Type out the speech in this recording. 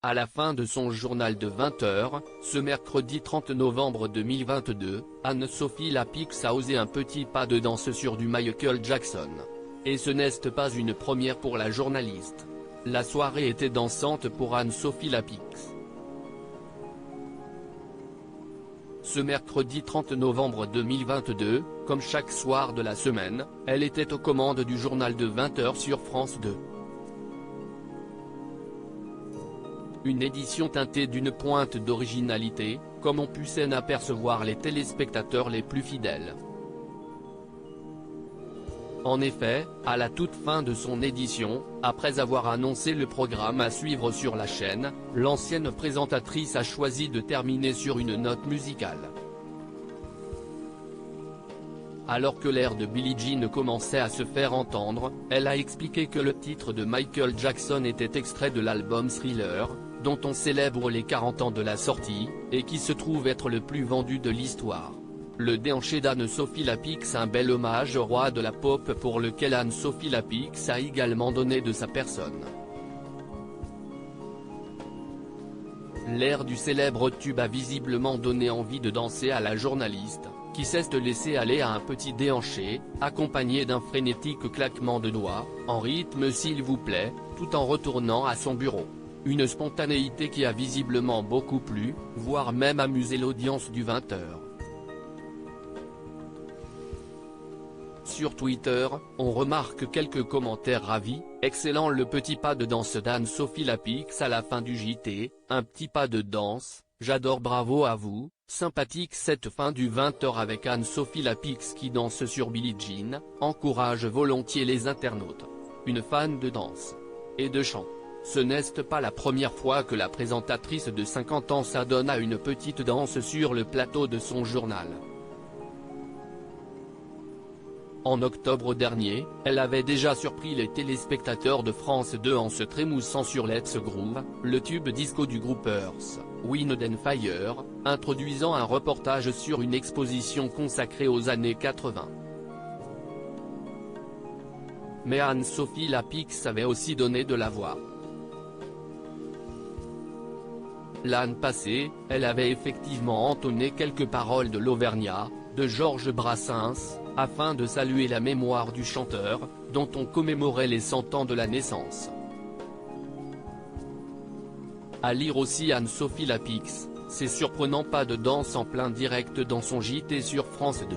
À la fin de son journal de 20h, ce mercredi 30 novembre 2022, Anne-Sophie Lapix a osé un petit pas de danse sur du Michael Jackson. Et ce n'est pas une première pour la journaliste. La soirée était dansante pour Anne-Sophie Lapix. Ce mercredi 30 novembre 2022, comme chaque soir de la semaine, elle était aux commandes du journal de 20h sur France 2. Une édition teintée d'une pointe d'originalité, comme ont pu s'en apercevoir les téléspectateurs les plus fidèles. En effet, à la toute fin de son édition, après avoir annoncé le programme à suivre sur la chaîne, l'ancienne présentatrice a choisi de terminer sur une note musicale. Alors que l'air de Billie Jean commençait à se faire entendre, elle a expliqué que le titre de Michael Jackson était extrait de l'album Thriller, dont on célèbre les 40 ans de la sortie, et qui se trouve être le plus vendu de l'histoire. Le déhanché d'Anne-Sophie Lapix, un bel hommage au roi de la pop pour lequel Anne-Sophie Lapix a également donné de sa personne. L'air du célèbre tube a visiblement donné envie de danser à la journaliste, qui s'est laissée aller à un petit déhanché, accompagné d'un frénétique claquement de doigts, en rythme s'il vous plaît, tout en retournant à son bureau. Une spontanéité qui a visiblement beaucoup plu, voire même amusé l'audience du 20h. Sur Twitter, on remarque quelques commentaires ravis: excellent le petit pas de danse d'Anne-Sophie Lapix à la fin du JT, un petit pas de danse, j'adore, bravo à vous, sympathique cette fin du 20h avec Anne-Sophie Lapix qui danse sur Billie Jean, encourage volontiers les internautes. Une fan de danse et de chant. Ce n'est pas la première fois que la présentatrice de 50 ans s'adonne à une petite danse sur le plateau de son journal. En octobre dernier, elle avait déjà surpris les téléspectateurs de France 2 en se trémoussant sur Let's Groove, le tube disco du groupe Earth, Wind and Fire, introduisant un reportage sur une exposition consacrée aux années 80. Mais Anne-Sophie Lapix avait aussi donné de la voix. L'année passée, elle avait effectivement entonné quelques paroles de l'Auvergnat, de Georges Brassens, afin de saluer la mémoire du chanteur, dont on commémorait les 100 ans de la naissance. À lire aussi Anne-Sophie Lapix, c'est surprenant, pas de danse en plein direct dans son JT sur France 2.